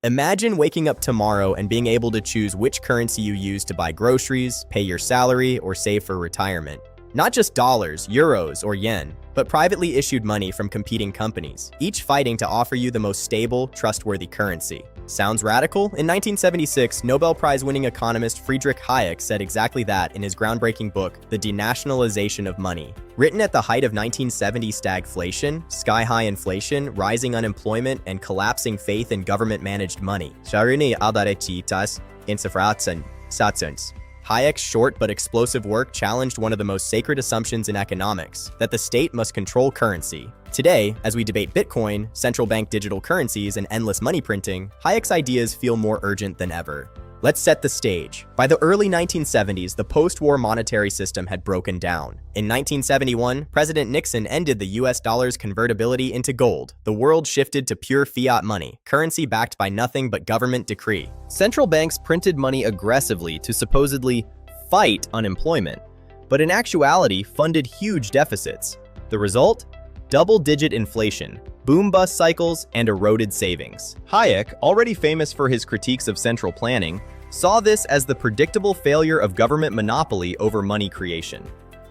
Imagine waking up tomorrow and being able to choose which currency you use to buy groceries, pay your salary, or save for retirement. Not just dollars, euros, or yen, but privately issued money from competing companies, each fighting to offer you the most stable, trustworthy currency. Sounds radical? In 1976, Nobel Prize-winning economist Friedrich Hayek said exactly that in his groundbreaking book, The Denationalization of Money. Written at the height of 1970 stagflation, sky-high inflation, rising unemployment, and collapsing faith in government-managed money. Hayek's short but explosive work challenged one of the most sacred assumptions in economics, that the state must control currency. Today, as we debate Bitcoin, central bank digital currencies, and endless money printing, Hayek's ideas feel more urgent than ever. Let's set the stage. By the early 1970s, the post-war monetary system had broken down. In 1971, President Nixon ended the US dollar's convertibility into gold. The world shifted to pure fiat money, currency backed by nothing but government decree. Central banks printed money aggressively to supposedly fight unemployment, but in actuality funded huge deficits. The result? Double-digit inflation, boom-bust cycles, and eroded savings. Hayek, already famous for his critiques of central planning, saw this as the predictable failure of government monopoly over money creation.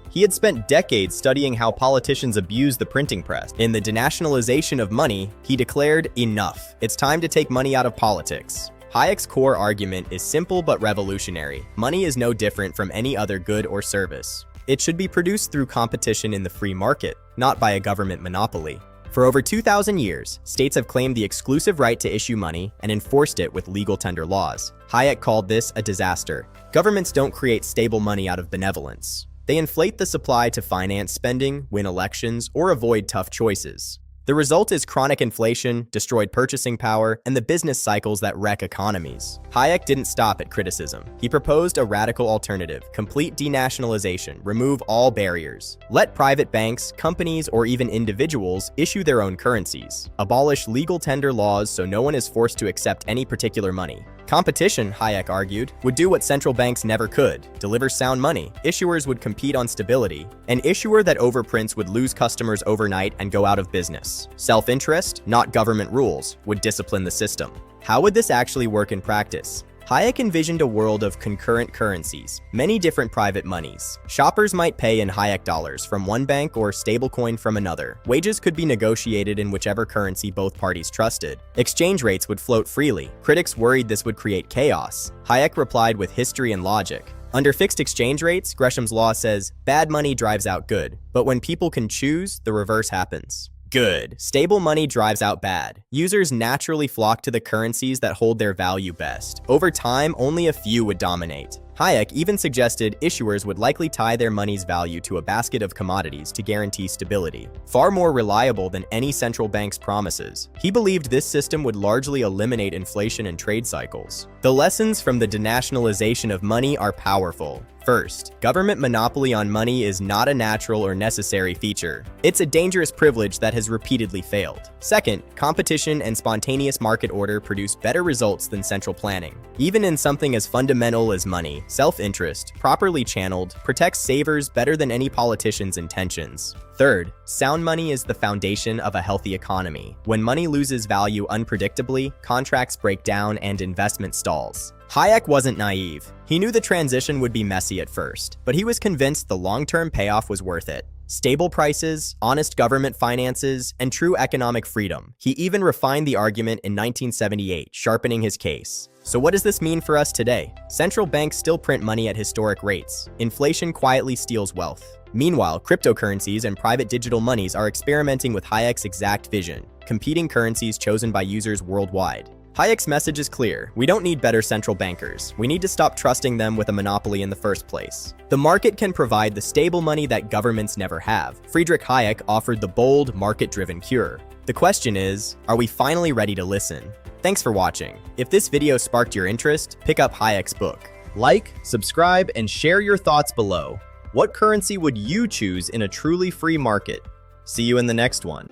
He had spent decades studying how politicians abuse the printing press. In The Denationalization of Money, he declared, "Enough. It's time to take money out of politics." Hayek's core argument is simple but revolutionary. Money is no different from any other good or service. It should be produced through competition in the free market, not by a government monopoly. For over 2,000 years, states have claimed the exclusive right to issue money and enforced it with legal tender laws. Hayek called this a disaster. Governments don't create stable money out of benevolence. They inflate the supply to finance spending, win elections, or avoid tough choices. The result is chronic inflation, destroyed purchasing power, and the business cycles that wreck economies. Hayek didn't stop at criticism. He proposed a radical alternative: complete denationalization, remove all barriers. Let private banks, companies, or even individuals issue their own currencies. Abolish legal tender laws so no one is forced to accept any particular money. Competition, Hayek argued, would do what central banks never could: deliver sound money. Issuers would compete on stability. An issuer that overprints would lose customers overnight and go out of business. Self-interest, not government rules, would discipline the system. How would this actually work in practice? Hayek envisioned a world of concurrent currencies, many different private monies. Shoppers might pay in Hayek dollars from one bank or stablecoin from another. Wages could be negotiated in whichever currency both parties trusted. Exchange rates would float freely. Critics worried this would create chaos. Hayek replied with history and logic. Under fixed exchange rates, Gresham's law says, bad money drives out good. But when people can choose, the reverse happens. Good. Stable money drives out bad. Users naturally flock to the currencies that hold their value best. Over time, only a few would dominate. Hayek even suggested issuers would likely tie their money's value to a basket of commodities to guarantee stability, far more reliable than any central bank's promises. He believed this system would largely eliminate inflation and trade cycles. The lessons from the denationalization of money are powerful. First, government monopoly on money is not a natural or necessary feature. It's a dangerous privilege that has repeatedly failed. Second, competition and spontaneous market order produce better results than central planning. Even in something as fundamental as money, self-interest, properly channeled, protects savers better than any politician's intentions. Third, sound money is the foundation of a healthy economy. When money loses value unpredictably, contracts break down and investment stalls. Hayek wasn't naive. He knew the transition would be messy at first, but he was convinced the long-term payoff was worth it. Stable prices, honest government finances, and true economic freedom. He even refined the argument in 1978, sharpening his case. So what does this mean for us today? Central banks still print money at historic rates. Inflation quietly steals wealth. Meanwhile, cryptocurrencies and private digital monies are experimenting with Hayek's exact vision: competing currencies chosen by users worldwide. Hayek's message is clear. We don't need better central bankers. We need to stop trusting them with a monopoly in the first place. The market can provide the stable money that governments never have. Friedrich Hayek offered the bold, market-driven cure. The question is, are we finally ready to listen? Thanks for watching. If this video sparked your interest, pick up Hayek's book. Like, subscribe, and share your thoughts below. What currency would you choose in a truly free market? See you in the next one.